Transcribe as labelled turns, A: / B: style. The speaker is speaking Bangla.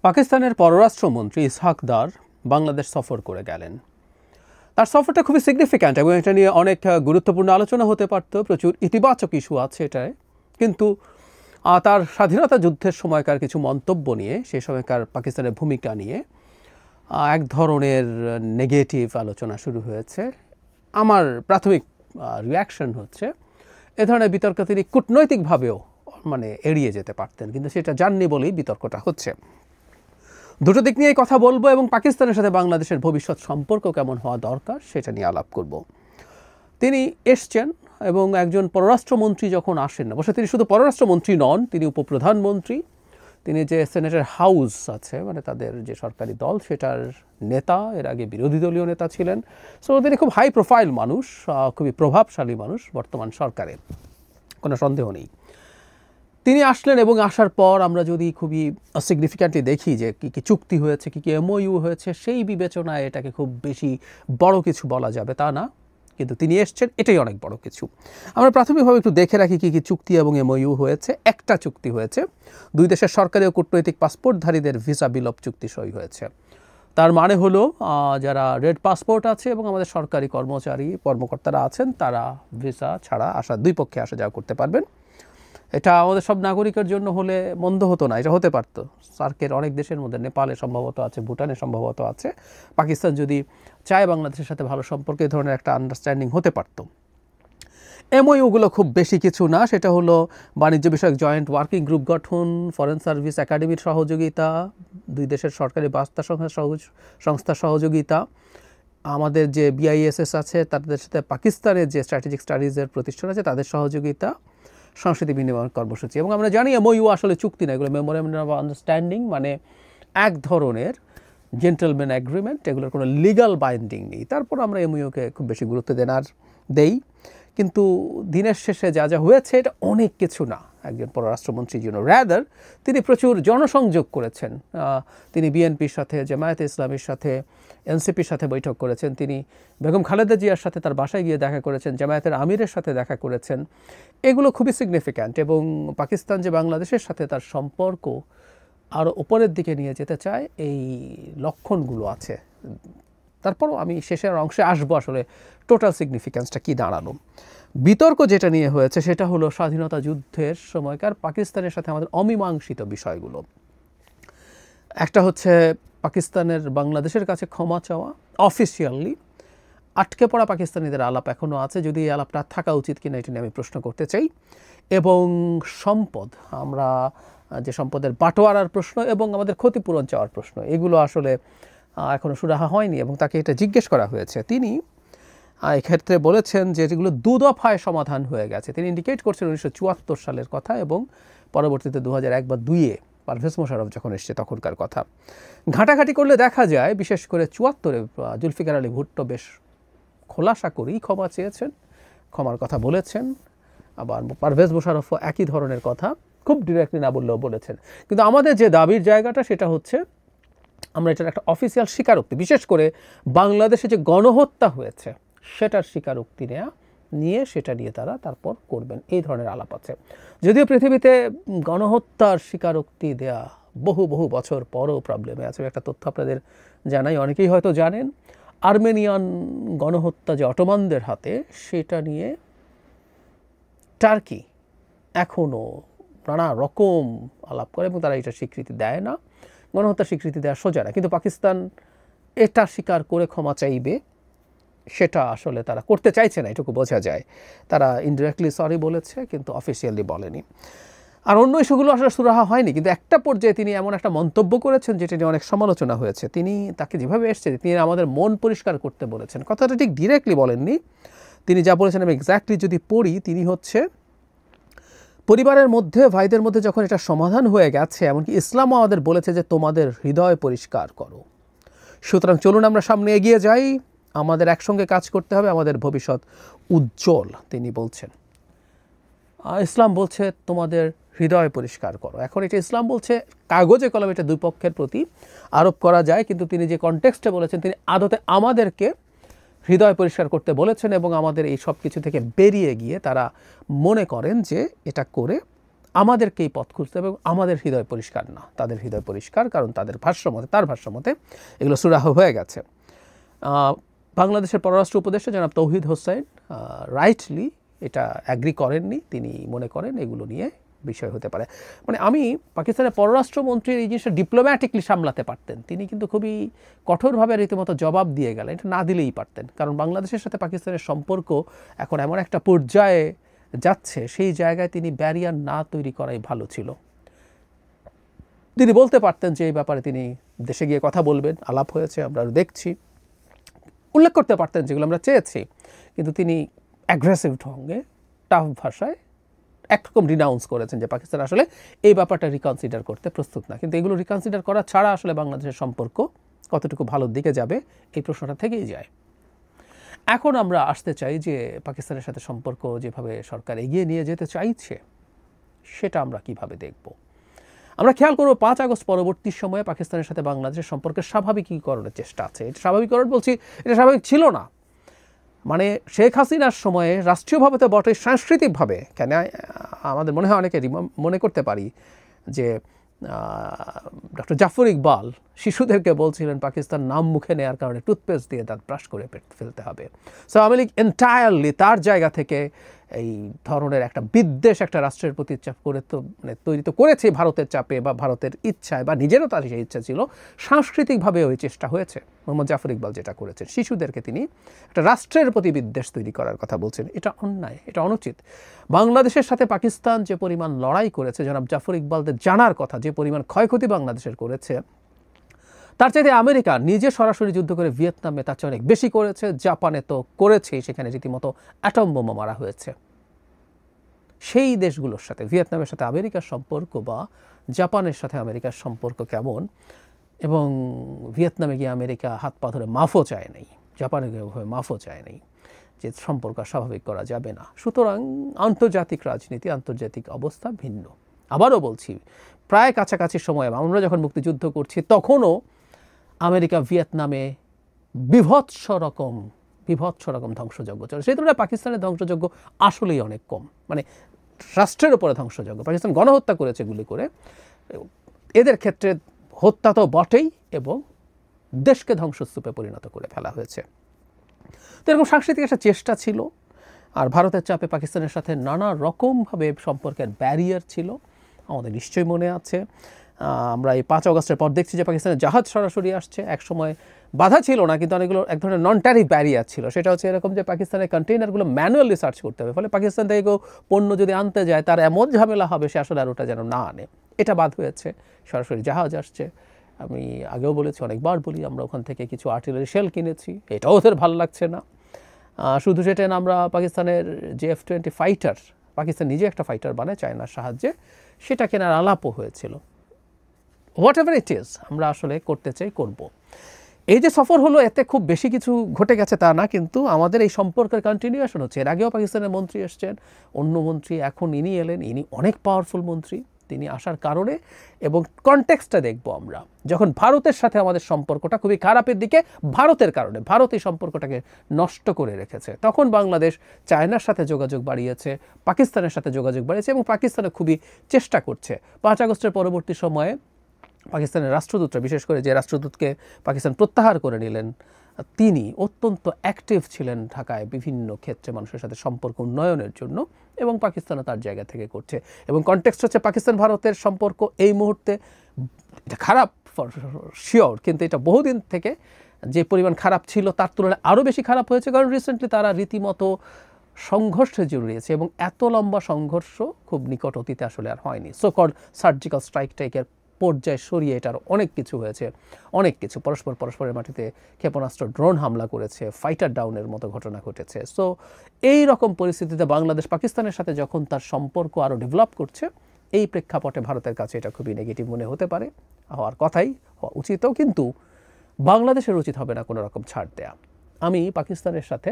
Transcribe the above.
A: পাকিস্তানের পররাষ্ট্রমন্ত্রী ইসহাক দার বাংলাদেশ সফর করে গেলেন। তার সফরটা খুবই সিগনিফিক্যান্ট এবং এটা নিয়ে অনেক গুরুত্বপূর্ণ আলোচনা হতে পারত। প্রচুর ইতিবাচক ইস্যু আছে এটায়, কিন্তু তার স্বাধীনতা যুদ্ধের সময়কার কিছু মন্তব্য নিয়ে, সেই সময়কার পাকিস্তানের ভূমিকা নিয়ে এক ধরনের নেগেটিভ আলোচনা শুরু হয়েছে। আমার প্রাথমিক রিয়াকশন হচ্ছে এ ধরনের বিতর্ক তিনি কূটনৈতিকভাবেও এড়িয়ে যেতে পারতেন, কিন্তু সেটা জাননি বলেই বিতর্কটা হচ্ছে। দুটো দিক নিয়েই কথা বলবো এবং পাকিস্তানের সাথে বাংলাদেশের ভবিষ্যৎ সম্পর্ক কেমন হওয়া দরকার সেটা নিয়ে আলাপ করব। তিনি এসছেন এবং একজন পররাষ্ট্রমন্ত্রী যখন আসেন, অবশ্য তিনি শুধু পররাষ্ট্রমন্ত্রী নন, তিনি উপপ্রধানমন্ত্রী, তিনি যে সেনেটের হাউস আছে তাদের যে সরকারি দল সেটার নেতা, এর আগে বিরোধী দলীয় নেতা ছিলেন। সো তিনি খুব হাই প্রোফাইল মানুষ, খুবই প্রভাবশালী মানুষ বর্তমান সরকারের, কোনো সন্দেহ নেই। তিনি আসলেন এবং আসার পর আমরা যদি খুবই সিগনিফিক্যান্টলি দেখি যে কী কী চুক্তি হয়েছে, কী কী এমওইউ হয়েছে, সেই বিবেচনায় এটাকে খুব বেশি বড় কিছু বলা যাবে তা না, কিন্তু তিনি এসছেন, এটাই অনেক বড় কিছু। আমরা প্রাথমিকভাবে একটু দেখে রাখি কী কী চুক্তি এবং এমওইউ হয়েছে। একটা চুক্তি হয়েছে, দুই দেশের সরকারি ও কূটনৈতিক পাসপোর্টধারীদের ভিসা বিলোপ চুক্তি সই হয়েছে। তার মানে হলো যারা রেড পাসপোর্ট আছে এবং আমাদের সরকারি কর্মকর্তারা আছেন, তারা ভিসা ছাড়া দুই পক্ষে আসা যাওয়া করতে পারবেন। এটা আমাদের সব নাগরিকের জন্য হলে মন্দ হতো না, এটা হতে পারতো। সার্কের অনেক দেশের মধ্যে, নেপালে সম্ভবত আছে, ভুটানে সম্ভবত আছে, পাকিস্তান যদি চায় বাংলাদেশের সাথে ভালো সম্পর্কে এই ধরনের একটা আন্ডারস্ট্যান্ডিং হতে পারতো। এমওইউগুলো খুব বেশি কিছু না, সেটা হলো বাণিজ্য বিষয়ক জয়েন্ট ওয়ার্কিং গ্রুপ গঠন, ফরেন সার্ভিস একাডেমির সহযোগিতা, দুই দেশের সরকারি বার্তা সংস্থার সহযোগিতা, আমাদের যে বিআইএসএস আছে তাদের সাথে পাকিস্তানের যে স্ট্র্যাটেজিক স্টাডিজের প্রতিষ্ঠান আছে তাদের সহযোগিতা, সংস্কৃতি বিনিময় কর্মসূচি। এবং আমরা জানি এমওইউ আসলে চুক্তি না, এগুলো মেমোরেন্ডাম অফ আন্ডারস্ট্যান্ডিং, এক ধরনের জেন্টলম্যান এগ্রিমেন্ট, এগুলোর কোনো লিগাল বাইন্ডিং নেই। তারপর আমরা এমওইউকে খুব বেশি গুরুত্ব দেই, কিন্তু দিনের শেষে যা যা হয়েছে এটা অনেক কিছু না একজন পররাষ্ট্রমন্ত্রীর জন্য। রাদার তিনি প্রচুর জনসংযোগ করেছেন। তিনি বিএনপির সাথে, জামায়াতে ইসলামীর সাথে, এনসিপির সাথে বৈঠক করেছেন, তিনি বেগম খালেদা জিয়ার সাথে তার বাসায় গিয়ে দেখা করেছেন, জামায়াতের আমিরের সাথে দেখা করেছেন। এগুলো খুবই সিগনিফিক্যান্ট এবং পাকিস্তান যে বাংলাদেশের সাথে তার সম্পর্ক আরও উপরের দিকে নিয়ে যেতে চায়, এই লক্ষণগুলো আছে। তারপরও আমি শেষের অংশে আসবো আসলে টোটাল সিগনিফিক্যান্সটা কী দাঁড়ালো। বিতর্ক যেটা নিয়ে হয়েছে সেটা হলো স্বাধীনতা যুদ্ধের সময়কার পাকিস্তানের সাথে আমাদের অমীমাংসিত বিষয়গুলো। একটা হচ্ছে পাকিস্তানের বাংলাদেশের কাছে ক্ষমা চাওয়া, অফিসিয়ালি আটকে পড়া পাকিস্তানিদের আলাপ এখনও আছে, যদি এই আলাপটা থাকা উচিত কিনা এটা নিয়ে আমি প্রশ্ন করতে চাই। এবং সম্পদ, আমরা যে সম্পদের বাটোয়ারার প্রশ্ন এবং আমাদের ক্ষতিপূরণ চাওয়ার প্রশ্ন, এগুলো আসলে এখনও সুরাহা হয়নি এবং তাকে এটা জিজ্ঞেস করা হয়েছে। তিনি এক্ষেত্রে বলেছেন যে যেগুলো দুদফায় সমাধান হয়ে গেছে। তিনি ইন্ডিকেট করছেন 1974 সালের কথা এবং পরবর্তীতে 2001 বা 2002-এ পারভেজ মোশাররফ যখন এসছে তখনকার কথা। ঘাটাঘাটি করলে দেখা যায় বিশেষ করে 74-এ জুলফিকার আলী ভুট্টো বেশ খোলাসা করেই ক্ষমা চেয়েছেন, ক্ষমার কথা বলেছেন। আবার পারভেজ মোশাররফও একই ধরনের কথা খুব ডিরেক্টলি না বললেও বলেছেন। কিন্তু আমাদের যে দাবির জায়গাটা সেটা হচ্ছে আমরা এটার একটা অফিসিয়াল স্বীকারোক্তি, বিশেষ করে বাংলাদেশে যে গণহত্যা হয়েছে সেটার স্বীকারোক্তি নিয়ে সেটা নিয়ে তারা তারপর করবেন, এই ধরনের আলাপ আছে। যদিও পৃথিবীতে গণহত্যার স্বীকারোক্তি দেয়া বহু বহু বছর পরও প্রবলেমে আছে। একটা তথ্য আপনাদের জানাই, অনেকেই হয়তো জানেন, আর্মেনিয়ান গণহত্যা যে অটোমানদের হাতে, সেটা নিয়ে টার্কি এখনও নানা রকম আলাপ করে এবং তারা এটা স্বীকৃতি দেয় না। গণহত্যার স্বীকৃতি দেওয়া সোজা না, কিন্তু পাকিস্তান এটা স্বীকার করে ক্ষমা চাইবে সেটা আসলে তারা করতে চাইছে না, এটুকু বোঝা যায়। তারা ইনডিরেক্টলি সরি বলেছে কিন্তু অফিসিয়ালি বলেনি। আর অন্য ইস্যুগুলো আসলে সুরাহা হয়নি, কিন্তু একটা পর্যায়ে তিনি এমন একটা মন্তব্য করেছেন যেটা নিয়ে অনেক সমালোচনা হয়েছে। তিনি তাকে যেভাবে এসছে, তিনি আমাদের মন পরিষ্কার করতে বলেছেন, কথাটা ঠিক ডিরেক্টলি বলেননি। তিনি যা বলেছেন আমি এক্স্যাক্টলি যদি পড়ি, তিনি হচ্ছে পরিবারের মধ্যে, ভাইদের মধ্যে যখন এটা সমাধান হয়ে গেছে, এমনকি ইসলামও আমাদের বলেছে যে তোমাদের হৃদয় পরিষ্কার করো, সুতরাং চলুন আমরা সামনে এগিয়ে যাই, আমাদের একসঙ্গে কাজ করতে হবে, আমাদের ভবিষ্যৎ উজ্জ্বল, তিনি বলছেন। ইসলাম বলছে তোমাদের হৃদয় পরিষ্কার করো। এখন এটা ইসলাম বলছে, কাগজে কলমে এটা দুই পক্ষের প্রতি আরোপ করা যায়, কিন্তু তিনি যে কনটেক্সটে বলেছেন, তিনি আদতে আমাদেরকে হৃদয় পরিষ্কার করতে বলেছেন এবং আমাদের এই সব কিছু থেকে বেরিয়ে গিয়ে তারা মনে করেন যে এটা করে আমাদেরকেই পথ খুঁজতে হবে এবং আমাদের হৃদয় পরিষ্কার না, তাদের হৃদয় পরিষ্কার, কারণ তাদের ভাষ্যমতে, তার ভাষ্যমতে এগুলো সুরাহ হয়ে গেছে। বাংলাদেশের পররাষ্ট্র উপদেষ্টা জনাব তৌহিদ হোসেন রাইটলি এটা অ্যাগ্রি করেননি, তিনি মনে করেন এগুলো নিয়ে বিষয় হতে পারে। মানে আমি পাকিস্তানের পররাষ্ট্রমন্ত্রীর এই জিনিসটা ডিপ্লোম্যাটিকলি সামলাতে পারতেন, তিনি কিন্তু খুবই কঠোরভাবে রীতিমতো জবাব দিয়ে গেলেন, এটা না দিলেই পারতেন। কারণ বাংলাদেশের সাথে পাকিস্তানের সম্পর্ক এখন এমন একটা পর্যায়ে যাচ্ছে, সেই জায়গায় তিনি ব্যারিয়ার না তৈরি করাই ভালো ছিল। তিনি বলতে পারতেন যে এই ব্যাপারে তিনি দেশে গিয়ে কথা বলবেন, আলাপ হয়েছে, আমরা দেখছি, উল্লেখ করতে পারতেন যেগুলো আমরা চেয়েছি, কিন্তু তিনি অ্যাগ্রেসিভ ঢঙ্গে টাফ ভাষায় একরকম রিনাউন্স করেছেন যে পাকিস্তান আসলে এই ব্যাপারটা রিকনসিডার করতে প্রস্তুত না। কিন্তু এগুলো রিকনসিডার করা ছাড়া আসলে বাংলাদেশের সম্পর্ক কতটুকু ভালোর দিকে যাবে এই প্রশ্নটা থেকেই যায়। এখন আমরা আসতে চাই যে পাকিস্তানের সাথে সম্পর্ক যেভাবে সরকার এগিয়ে নিয়ে যেতে চাইছে সেটা আমরা কিভাবে দেখব। আমরা খেয়াল করব ৫ আগস্ট পরবর্তী সময়ে পাকিস্তানের সাথে বাংলাদেশের সম্পর্কের স্বাভাবিকীকরণের চেষ্টা আছে। এটা স্বাভাবিকীকরণ বলছি, এটা স্বাভাবিক ছিল না। মানে শেখ হাসিনার সময়ে রাষ্ট্রীয়ভাবে তো বটে, সাংস্কৃতিকভাবে কেন আমাদের মনে হয় অনেকে মনে করতে পারি যে ডক্টর জাফর ইকবাল শিশুদেরকে বলছিলেন পাকিস্তান নাম মুখে নেওয়ার কারণে টুথপেস্ট দিয়ে দাঁত ব্রাশ করে ফেলতে হবে। সো আওয়ামী লীগ এন্টায়ারলি তার জায়গা থেকে এই ধরনের একটা বিদ্বেষ একটা রাষ্ট্রের প্রতি চাপ করে তো মানে তৈরি তো করেছে ভারতের চাপে বা ভারতের ইচ্ছায়, বা নিজেরও তার সেই ইচ্ছা ছিল, সাংস্কৃতিকভাবে ওই চেষ্টা হয়েছে। মোহাম্মদ জাফর ইকবাল যেটা করেছেন, শিশুদেরকে তিনি একটা রাষ্ট্রের প্রতি বিদ্বেষ তৈরি করার কথা বলছেন, এটা অন্যায়, এটা অনুচিত। বাংলাদেশের সাথে পাকিস্তান যে পরিমাণ লড়াই করেছে, জনাব জাফর ইকবালদের জানার কথা, যে পরিমাণ ক্ষয়ক্ষতি বাংলাদেশের করেছে, তার চাইতে আমেরিকা নিজে সরাসরি যুদ্ধ করে ভিয়েতনামে তার চেয়ে অনেক বেশি করেছে। জাপানে তো করেছেই, সেখানে রীতিমতো অ্যাটম বোমা মারা হয়েছে। সেই দেশগুলোর সাথে ভিয়েতনামের সাথে আমেরিকার সম্পর্ক বা জাপানের সাথে আমেরিকার সম্পর্ক কেমন, এবং ভিয়েতনামে গিয়ে আমেরিকা হাত পা ধরে মাফও চায় নাই, জাপানে গিয়ে মাফও চায় নাই, যে সম্পর্ক স্বাভাবিক করা যাবে না। সুতরাং আন্তর্জাতিক রাজনীতি, আন্তর্জাতিক অবস্থা ভিন্ন। আবারও বলছি, প্রায় কাছাকাছি সময়ে আমরা যখন মুক্তিযুদ্ধ করছি তখনও আমেরিকা ভিয়েতনামে বিভৎস রকম ধ্বংসযজ্ঞ চলে। সেই তুলনায় পাকিস্তানের ধ্বংসযজ্ঞ আসলেই অনেক কম, মানে রাষ্ট্রের উপরে ধ্বংসযজ্ঞ। পাকিস্তান গণহত্যা করেছে গুলি করে, এদের ক্ষেত্রে হত্যা তো বটেই, এবং দেশকে ধ্বংসস্তূপে পরিণত করে ফেলা হয়েছে। তো এরকম সাংস্কৃতিক একটা চেষ্টা ছিল। আর ভারতের চাপে পাকিস্তানের সাথে নানা রকমভাবে সম্পর্কের ব্যারিয়ার ছিল, আমাদের নিশ্চয়ই মনে আছে। আমরা এই ৫ আগস্টের পর দেখছি যে পাকিস্তানের জাহাজ সরাসরি আসছে। এক সময় বাধা ছিল না, কিন্তু অনেকগুলো এক ধরনের নন ট্যারিফ ব্যারিয়ার ছিল। সেটা হচ্ছে এরকম যে পাকিস্তানের কন্টেইনারগুলো ম্যানুয়ালি সার্চ করতে হবে, ফলে পাকিস্তান থেকে কেউ পণ্য যদি আনতে যায় তার এমন ঝামেলা হবে সে আসলে আর ওটা যেন না আনে। এটা বাদ হয়েছে, সরাসরি জাহাজ আসছে। আমি আগেও বলেছি, অনেকবার বলি, আমরা ওখান থেকে কিছু আর্টিলারি শেল কিনেছি, এটাও ওদের ভালো লাগছে না। শুধু সেটা না, আমরা পাকিস্তানের যে F-20 ফাইটার, পাকিস্তান নিজে একটা ফাইটার বানায় চায়নার সাহায্যে, সেটা কেনার আলাপও হয়েছিল। হোয়াট এভার ইট ইজ, আমরা আসলে করতে চাই, করব। এই যে সফর হলো, এতে খুব বেশি কিছু ঘটে গেছে তা না, কিন্তু আমাদের এই সম্পর্কের কন্টিনিউয়েশন হচ্ছে। এর আগেও পাকিস্তানের মন্ত্রী এসছেন, অন্য মন্ত্রী, এখন ইনি এলেন, ইনি অনেক পাওয়ারফুল মন্ত্রী। তিনি আসার কারণে এবং কনটেক্সটটা দেখব আমরা, যখন ভারতের সাথে আমাদের সম্পর্কটা খুবই খারাপের দিকে, ভারতের কারণে, ভারত এই সম্পর্কটাকে নষ্ট করে রেখেছে, তখন বাংলাদেশ চায়নার সাথে যোগাযোগ বাড়িয়েছে, পাকিস্তানের সাথে যোগাযোগ বাড়িয়েছে, এবং পাকিস্তানে খুবই চেষ্টা করছে। ৫ আগস্টের পরবর্তী সময়ে পাকিস্তানের রাষ্ট্রদূতরা, বিশেষ করে যে রাষ্ট্রদূতকে পাকিস্তান প্রত্যাহার করে নিলেন, তিনি অত্যন্ত অ্যাক্টিভ ছিলেন ঢাকায় বিভিন্ন ক্ষেত্রে মানুষের সাথে সম্পর্ক উন্নয়নের জন্য, এবং পাকিস্তানও তার জায়গা থেকে করছে। এবং কনটেক্সট হচ্ছে পাকিস্তান ভারতের সম্পর্ক এই মুহূর্তে এটা খারাপ ফর শিওর, কিন্তু এটা বহুদিন থেকে যে পরিমাণ খারাপ ছিল তার তুলনায় আরও বেশি খারাপ হয়েছে, কারণ রিসেন্টলি তারা রীতিমতো সংঘর্ষে জড়িয়েছে, এবং এত লম্বা সংঘর্ষ খুব নিকট অতীতে আসলে আর হয়নি। সো কল্ড সার্জিক্যাল স্ট্রাইক টাইকের পর্যায়ে সরিয়ে এটার অনেক কিছু হয়েছে, অনেক কিছু পরস্পরের মাটিতে ক্ষেপণাস্ত্র, ড্রোন হামলা করেছে, ফাইটার ডাউনের মতো ঘটনা ঘটেছে। সো এই রকম পরিস্থিতিতে বাংলাদেশ পাকিস্তানের সাথে যখন তার সম্পর্ক আরও ডেভেলপ করছে, এই প্রেক্ষাপটে ভারতের কাছে এটা খুবই নেগেটিভ মনে হতে পারে, হওয়ার কথাই, হওয়া উচিতও, কিন্তু বাংলাদেশের উচিত হবে না কোনো রকম ছাড় দেয়া। আমি পাকিস্তানের সাথে